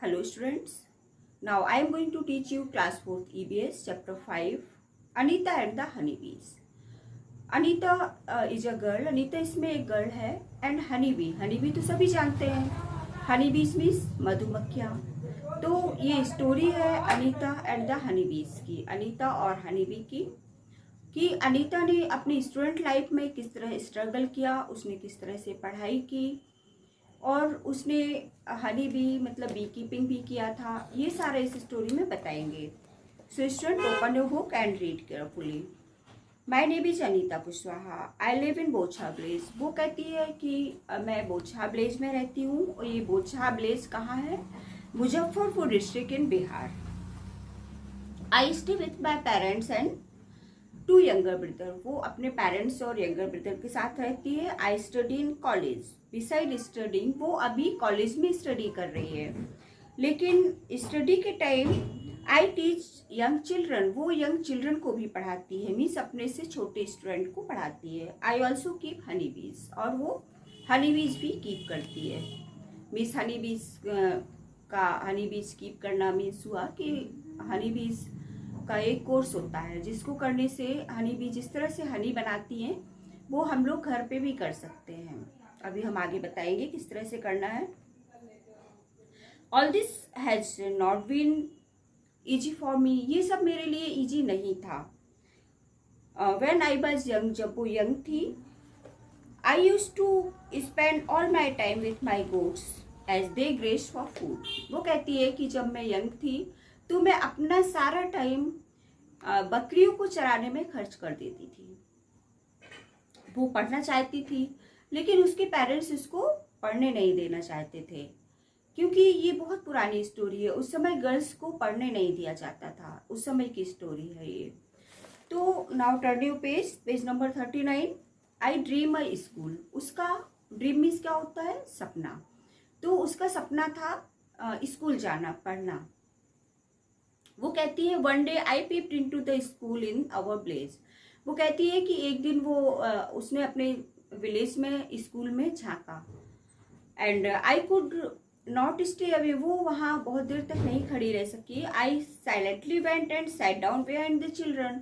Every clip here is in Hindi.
Hello students. Now I am going to teach you class 4th EBS chapter 5 Anita and the Honeybees. Anita is a girl. Anita इसमें एक गर्ल है and honeybee. honeybee तो सभी जानते हैं. honeybees means मधुमक्खियाँ. तो ये स्टोरी है अनीता एंड द हनीबीज की, अनीता और हनीबी की, कि अनीता ने अपनी स्टूडेंट लाइफ में किस तरह स्ट्रगल किया, उसने किस तरह से पढ़ाई की और उसने हनी बी मतलब बी कीपिंग भी किया था. ये सारा इस स्टोरी में बताएंगे. So student open your book and read carefully. My name is Anita Kushwaha. I live in Bochha village. वो कहती है कि मैं बोछा विलेज में रहती हूँ. और ये बोछा विलेज कहाँ है? Muzaffarpur district in Bihar. I stay with my parents and 2 younger brother. वो अपने पेरेंट्स और यंगर ब्रदर के साथ रहती है. I study in college. Beside studying, वो अभी कॉलेज में स्टडी कर रही है, लेकिन स्टडी के time I teach young children. वो यंग चिल्ड्रन को भी पढ़ाती है, मीन्स अपने से छोटे स्टूडेंट को पढ़ाती है. आई ऑल्सो कीप हनी बीज. और वो हनी बीज भी कीप करती है. मीन्स हनी बीज का हनी बीज कीप करना मीन्स हुआ कि हनी बीज का एक कोर्स होता है जिसको करने से हनी बी जिस तरह से हनी बनाती हैं वो हम लोग घर पे भी कर सकते हैं. अभी हम आगे बताएंगे किस तरह से करना है. All this has not been easy for me. ये सब मेरे लिए ईजी नहीं था. व्हेन आई वाज यंग, जब वो यंग थी, I used to spend all my time with my goats as they graze for food. वो कहती है कि जब मैं यंग थी तो मैं अपना सारा टाइम बकरियों को चराने में खर्च कर देती थी. वो पढ़ना चाहती थी लेकिन उसके पेरेंट्स उसको पढ़ने नहीं देना चाहते थे, क्योंकि ये बहुत पुरानी स्टोरी है. उस समय गर्ल्स को पढ़ने नहीं दिया जाता था. उस समय की स्टोरी है ये. तो now turn your page, page number 39. I dream a school. उसका ड्रीम मीन्स क्या होता है? सपना. तो उसका सपना था स्कूल जाना, पढ़ना. वो कहती है one day I peeped into the school in our village. वो कहती है कि एक दिन वो उसने अपने विलेज में स्कूल में झांका. And I could not stay away. वो वहाँ बहुत देर तक नहीं खड़ी रह सकी. I silently went and sat down behind the children.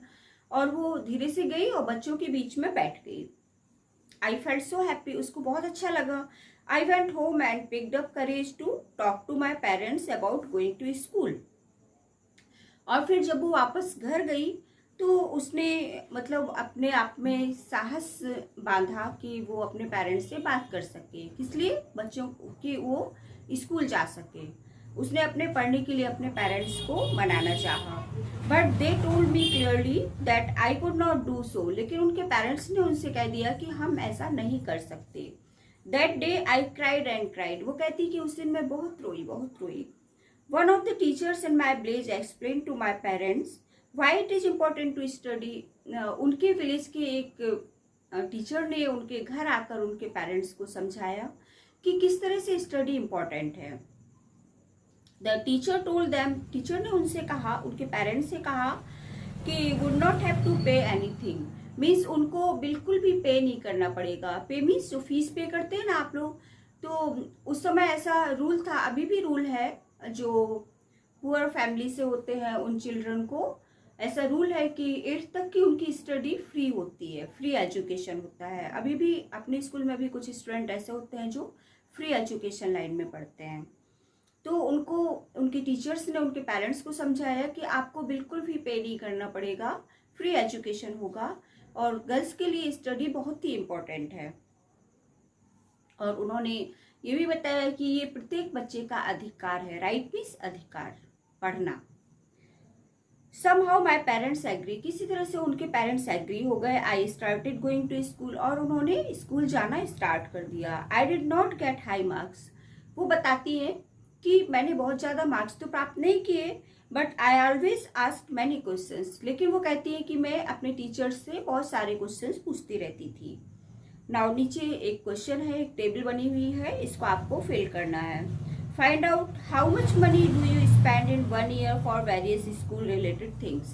और वो धीरे से गई और बच्चों के बीच में बैठ गई. I felt so happy. उसको बहुत अच्छा लगा. I went home and picked up courage to talk to my parents about going to school. और फिर जब वो वापस घर गई तो उसने मतलब अपने आप में साहस बांधा कि वो अपने पेरेंट्स से बात कर सके. किस लिए? बच्चों की वो स्कूल जा सके. उसने अपने पढ़ने के लिए अपने पेरेंट्स को मनाना चाहा. But they told me clearly that I could not do सो. लेकिन उनके पेरेंट्स ने उनसे कह दिया कि हम ऐसा नहीं कर सकते. That day I cried and cried. वो कहती कि उस दिन मैं बहुत रोई, बहुत रोई. One of the teachers in my village explained to my parents why it is important to study. उनके विलेज के एक टीचर ने उनके घर आकर उनके पेरेंट्स को समझाया कि किस तरह से स्टडी इम्पोर्टेंट है. The teacher told them. Teacher ने उनसे कहा, उनके पेरेंट्स से कहा कि would not have to pay anything. Means उनको बिल्कुल भी पे नहीं करना पड़ेगा. पे मीन्स जो फीस पे करते हैं ना आप लोग, तो उस समय ऐसा रूल था, अभी भी रूल है. जो पुअर फैमिली से होते हैं उन चिल्ड्रन को ऐसा रूल है कि 8th तक की उनकी स्टडी फ्री होती है, फ्री एजुकेशन होता है. अभी भी अपने स्कूल में भी कुछ स्टूडेंट ऐसे होते हैं जो फ्री एजुकेशन लाइन में पढ़ते हैं. तो उनको उनके टीचर्स ने उनके पेरेंट्स को समझाया कि आपको बिल्कुल भी पे नहीं करना पड़ेगा, फ्री एजुकेशन होगा और गर्ल्स के लिए स्टडी बहुत ही इम्पोर्टेंट है. और उन्होंने ये भी बताया कि ये प्रत्येक बच्चे का अधिकार है. राइट मीन्स अधिकार, पढ़ना. Somehow my parents agree. किसी तरह से उनके पेरेंट्स एग्री हो गए. I started going to school. और उन्होंने स्कूल जाना स्टार्ट कर दिया. I did not get high marks. वो बताती है कि मैंने बहुत ज़्यादा मार्क्स तो प्राप्त नहीं किए, but I always asked many questions. लेकिन वो कहती है कि मैं अपने टीचर्स से बहुत सारे क्वेश्चंस पूछती रहती थी. नाउ नीचे एक क्वेश्चन है, एक टेबल बनी हुई है, इसको आपको फिल करना है. Find out how much money do you spend in 1 year for various school related things.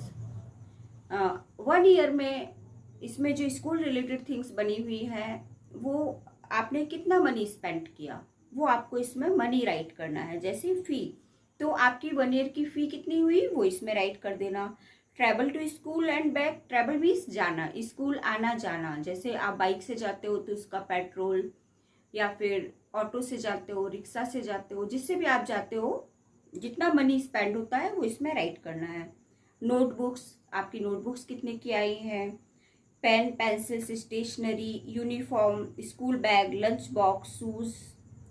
1 year में इसमें जो स्कूल रिलेटेड थिंग्स बनी हुई है वो आपने कितना मनी स्पेंड किया, वो आपको इसमें मनी राइट करना है. जैसे फी, तो आपकी 1 ईयर की फ़ी कितनी हुई वो इसमें राइट कर देना। Travel to school and back, travel means जाना, स्कूल आना जाना। जैसे आप बाइक से जाते हो तो उसका पेट्रोल, या फिर ऑटो से जाते हो, रिक्शा से जाते हो, जिससे भी आप जाते हो जितना मनी स्पेंड होता है वो इसमें राइट करना है। नोटबुक्स, आपकी नोटबुक्स कितने की आई हैं, pen pencils stationery, uniform, school bag, lunch box, shoes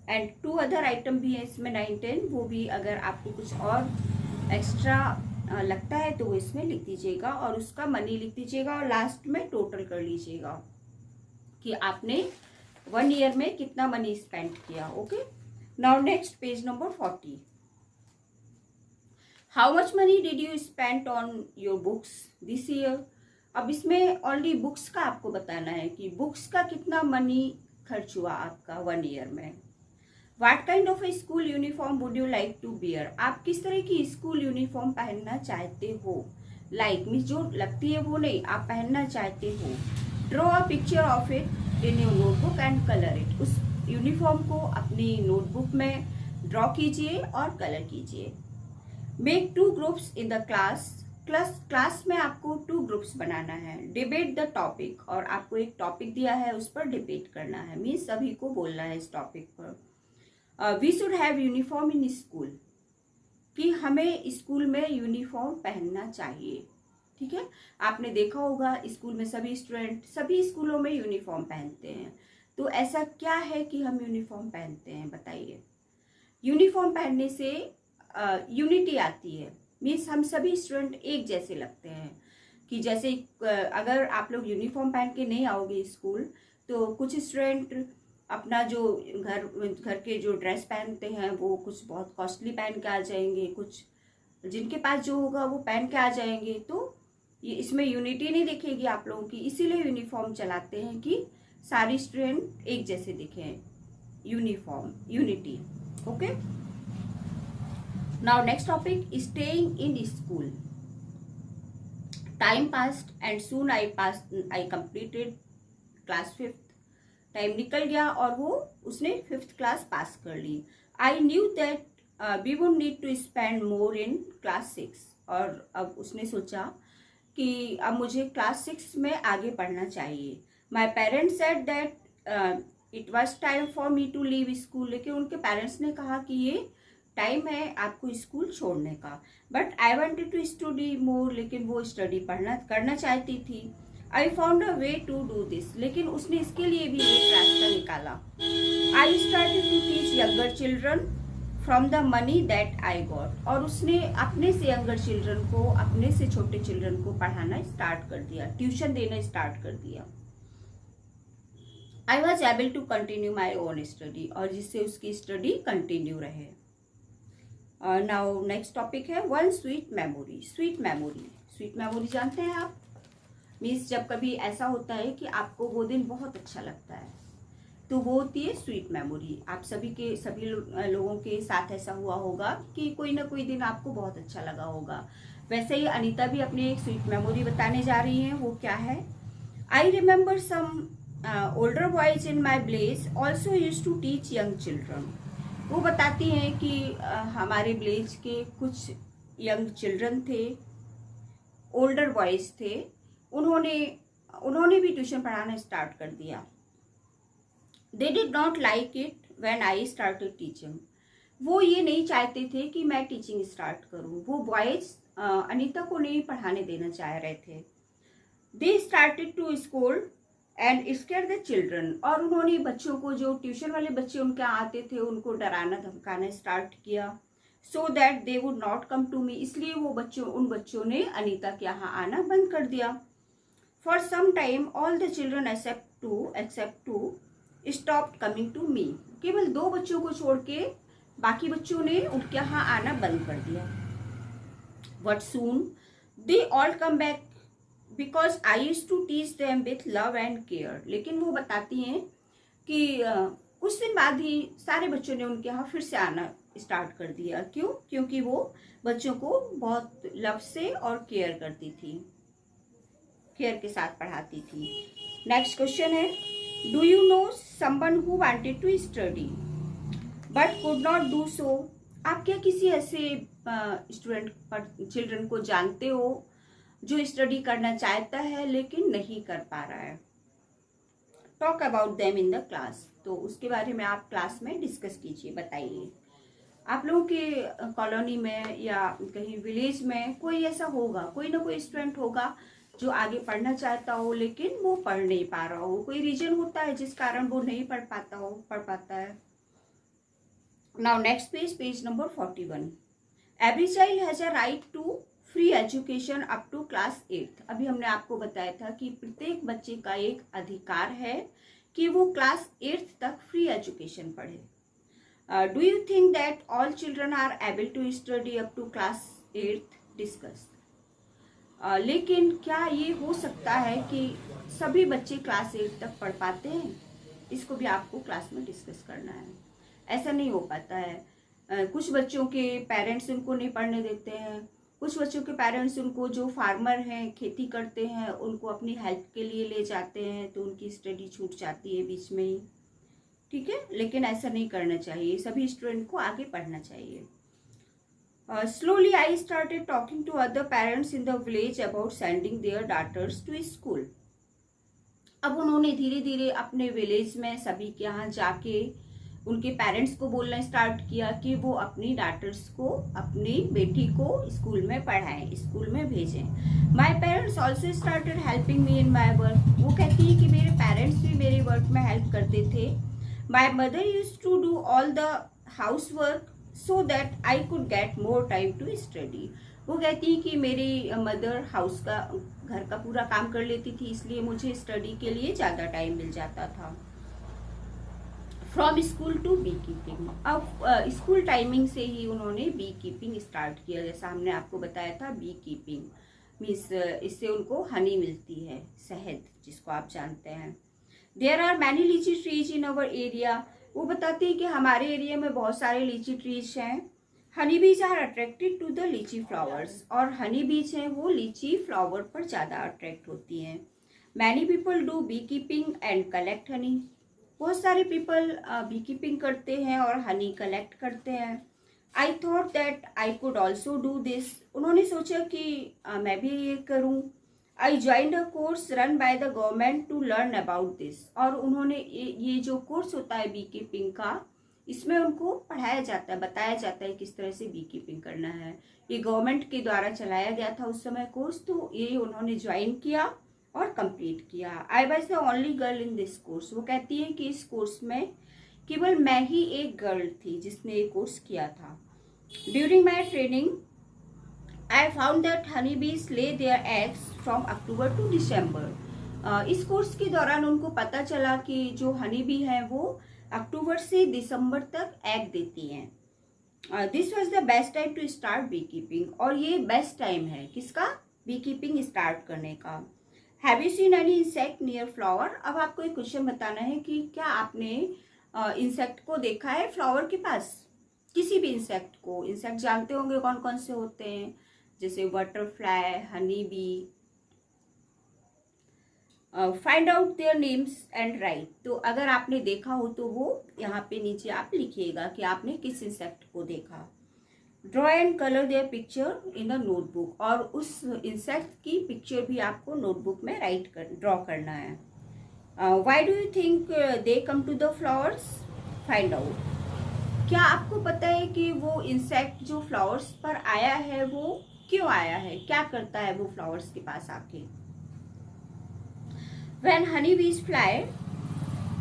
and 2 other item भी है इसमें 9, 10, वो भी अगर आपको कुछ और एक्स्ट्रा लगता है तो वो इसमें लिख दीजिएगा और उसका मनी लिख दीजिएगा और लास्ट में टोटल कर लीजिएगा कि आपने 1 ईयर में कितना मनी स्पेंड किया। Okay, now next page number 40। How much money did you spend on your books this year. अब इसमें ओनली बुक्स का आपको बताना है कि बुक्स का कितना मनी खर्च हुआ आपका 1 ईयर में। What kind of a school uniform would you like to wear, आप किस तरह की स्कूल यूनिफॉर्म पहनना चाहते हो। लाइक मीन्स जो लगती है वो नहीं, आप पहनना चाहते हो। Draw a picture of it in your notebook and colour it, उस यूनिफॉर्म को अपनी नोटबुक में ड्रॉ कीजिए और कलर कीजिए। Make 2 groups in the class में आपको 2 ग्रुप्स बनाना है। डिबेट द टॉपिक, और आपको एक टॉपिक दिया है उस पर डिबेट करना है, मीन्स सभी को बोलना है इस टॉपिक पर। We should have uniform in school, कि हमें स्कूल में यूनिफॉर्म पहनना चाहिए। ठीक है, आपने देखा होगा स्कूल में सभी स्टूडेंट सभी स्कूलों में यूनिफॉर्म पहनते हैं, तो ऐसा क्या है कि हम यूनिफॉर्म पहनते हैं बताइए। यूनिफॉर्म पहनने से यूनिटी आती है, मीन्स हम सभी स्टूडेंट एक जैसे लगते हैं। कि जैसे अगर आप लोग यूनिफॉर्म पहन के नहीं आओगे स्कूल तो कुछ स्टूडेंट अपना जो घर के जो ड्रेस पहनते हैं वो कुछ बहुत कॉस्टली पहन के आ जाएंगे, कुछ जिनके पास जो होगा वो पहन के आ जाएंगे, तो ये इसमें यूनिटी नहीं दिखेगी आप लोगों की। इसीलिए यूनिफॉर्म चलाते हैं कि सारी स्टूडेंट एक जैसे दिखें, uniform, unity. Okay, now next topic, staying in school. Time passed and soon I completed class 5th। Time निकल गया और वो उसने 5th क्लास पास कर ली। I knew that we would need to spend more in class 6, और अब उसने सोचा कि अब मुझे क्लास 6 में आगे पढ़ना चाहिए। My parents said that it was time for me to leave school, लेकिन उनके पेरेंट्स ने कहा कि ये टाइम है आपको स्कूल छोड़ने का। But I wanted to study more, लेकिन वो स्टडी करना चाहती थी। I found a way to do this, लेकिन उसने इसके लिए भी एक रास्ता निकाला। I started to teach younger children from the money that I got, और उसने अपने से यंगर चिल्ड्रन को, अपने से छोटे चिल्ड्रन को पढ़ाना स्टार्ट कर दिया, ट्यूशन देना स्टार्ट कर दिया। I was able to continue my own study, और जिससे उसकी स्टडी कंटिन्यू रहे। नाउ नेक्स्ट टॉपिक है one sweet memory. Sweet memory जानते हैं आप, मीन्स जब कभी ऐसा होता है कि आपको वो दिन बहुत अच्छा लगता है तो वो होती है स्वीट मेमोरी। आप सभी लोगों के साथ ऐसा हुआ होगा कि कोई ना कोई दिन आपको बहुत अच्छा लगा होगा। वैसे ही अनीता भी अपनी एक स्वीट मेमोरी बताने जा रही हैं, वो क्या है। I remember some older boys in my village also use to teach young children. वो बताती हैं कि हमारे विलेज के कुछ यंग चिल्ड्रन थे, ओल्डर बॉयज थे, उन्होंने भी ट्यूशन पढ़ाना स्टार्ट कर दिया। They did not like it when I started teaching. वो ये नहीं चाहते थे कि मैं टीचिंग स्टार्ट करूं। वो बॉयज अनीता को नहीं पढ़ाने देना चाह रहे थे। They started to scold and scare the children, और उन्होंने बच्चों को, जो ट्यूशन वाले बच्चे उनके आते थे, उनको डराना धमकाना स्टार्ट किया। So that they would not come to me, इसलिए वो उन बच्चों ने अनीता के यहाँ आना बंद कर दिया। For some time all the children except two stop coming to me. केवल 2 बच्चों को छोड़ के बाकी बच्चों ने उनके यहाँ आना बंद कर दिया। But soon they all come back because I used to teach them with love and care. लेकिन वो बताती हैं कि कुछ दिन बाद ही सारे बच्चों ने उनके यहाँ फिर से आना स्टार्ट कर दिया। क्यों? क्योंकि वो बच्चों को बहुत लव से और केयर करती थी, केयर के साथ पढ़ाती थी। नेक्स्ट क्वेश्चन है, do you know someone who wanted to study but could not do so आप क्या किसी ऐसे चिल्ड्रन को जानते हो जो स्टडी करना चाहता है लेकिन नहीं कर पा रहा है? Talk about them in the class. तो उसके बारे में आप क्लास में डिस्कस कीजिए, बताइए। आप लोगों के कॉलोनी में या कहीं विलेज में कोई ऐसा होगा, कोई ना कोई स्टूडेंट होगा जो आगे पढ़ना चाहता हो लेकिन वो पढ़ नहीं पा रहा हो। कोई रीजन होता है जिस कारण वो नहीं पढ़ पाता है। Now next page, page number 41। Every child has a right to free education up to class 8। अभी हमने आपको बताया था कि प्रत्येक बच्चे का एक अधिकार है कि वो क्लास 8 तक फ्री एजुकेशन पढ़े। Do you think that all children are able to study up to class 8? Discuss. लेकिन क्या ये हो सकता है कि सभी बच्चे क्लास 8 तक पढ़ पाते हैं? इसको भी आपको क्लास में डिस्कस करना है। ऐसा नहीं हो पाता है। कुछ बच्चों के पेरेंट्स उनको नहीं पढ़ने देते हैं, कुछ बच्चों के पेरेंट्स उनको, जो फार्मर हैं, खेती करते हैं, उनको अपनी हेल्प के लिए ले जाते हैं, तो उनकी स्टडी छूट जाती है बीच में ही। ठीक है, लेकिन ऐसा नहीं करना चाहिए, सभी स्टूडेंट को आगे पढ़ना चाहिए। Slowly I started talking to other parents in the village about sending their daughters to school. अब उन्होंने धीरे धीरे अपने विलेज में सभी के यहाँ जाके उनके पेरेंट्स को बोलना स्टार्ट किया कि वो अपनी डॉटर्स को, अपनी बेटी को स्कूल में पढ़ाएं, स्कूल में भेजें। My parents also started helping me in my work. वो कहती है कि मेरे पेरेंट्स भी मेरे वर्क में हेल्प करते थे। My mother use to do all the house work so that I could get more time to study. वो कहती है कि मेरी मदर हाउस का, घर का पूरा काम कर लेती थी, इसलिए मुझे स्टडी के लिए ज़्यादा टाइम मिल जाता था। From school to bee keeping. अब स्कूल टाइमिंग से ही उन्होंने बी कीपिंग स्टार्ट किया। जैसा हमने आपको बताया था, बी कीपिंग मीन्स इससे उनको हनी मिलती है, शहद जिसको आप जानते हैं। देयर आर मैनी लीची ट्रीज इन अवर एरिया। वो बताते हैं कि हमारे एरिया में बहुत सारे लीची ट्रीज हैं। Honey bees are attracted to the लीची फ्लावर्स। और हनी बीज हैं वो लीची फ्लावर पर ज़्यादा अट्रैक्ट होती हैं। Many people do bee keeping and collect honey. बहुत सारे पीपल बी कीपिंग करते हैं और हनी कलेक्ट करते हैं। I thought that I could also do this. उन्होंने सोचा कि मैं भी ये करूँ। I joined a course run by the government to learn about this. और उन्होंने ये जो कोर्स होता है बी कीपिंग का, इसमें उनको पढ़ाया जाता है, बताया जाता है किस तरह से बी कीपिंग करना है। ये गवर्नमेंट के द्वारा चलाया गया था उस समय कोर्स, तो ये उन्होंने ज्वाइन किया और कंप्लीट किया। I was the only girl in this course. वो कहती है कि इस कोर्स में केवल मैं ही एक गर्ल थी जिसने ये कोर्स किया था। During my training I found that honeybees lay their eggs from October to December. इस कोर्स के दौरान उनको पता चला कि जो हनी बी हैं वो अक्टूबर से दिसंबर तक एग देती हैं। This was the best time to start bee keeping. और ये बेस्ट टाइम है किसका? बी कीपिंग स्टार्ट करने का। Have you seen any insect near flower? अब आपको एक क्वेश्चन बताना है कि क्या आपने इंसेक्ट को देखा है फ्लावर के पास? किसी भी इंसेक्ट को। इंसेक्ट जानते होंगे कौन कौन से होते हैं, जैसे butterfly, honey bee. Find out their names and right. तो अगर आपने देखा हो तो वो यहाँ पे नीचे आप लिखिएगा कि आपने किस इंसेक्ट को देखा। Draw and colour their picture in the notebook. और उस इंसेक्ट की पिक्चर भी आपको नोटबुक में ड्रॉ करना है। Why do you think they come to the flowers? Find out. क्या आपको पता है कि वो इंसेक्ट जो फ्लावर्स पर आया है वो क्यों आया है, क्या करता है वो फ्लावर्स के पास आके? When honey bees fly,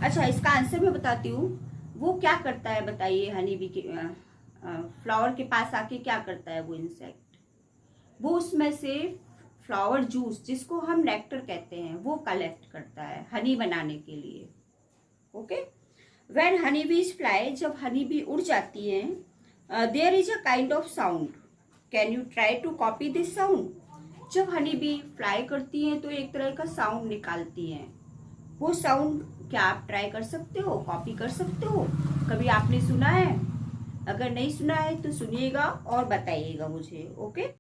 अच्छा इसका आंसर मैं बताती हूँ। वो क्या करता है बताइए? हनी बी के फ्लावर के पास आके क्या करता है वो इंसेक्ट? वो उसमें से फ्लावर जूस, जिसको हम नेक्टर कहते हैं, वो कलेक्ट करता है हनी बनाने के लिए। Okay. When honey bees fly, जब हनी बी उड़ जाती हैं, there is a kind of sound. Can you try to copy this sound? जब हनी बी फ्लाई करती हैं तो एक तरह का साउंड निकालती हैं। वो साउंड क्या आप ट्राई कर सकते हो, कॉपी कर सकते हो? कभी आपने सुना है? अगर नहीं सुना है तो सुनिएगा और बताइएगा मुझे। ओके।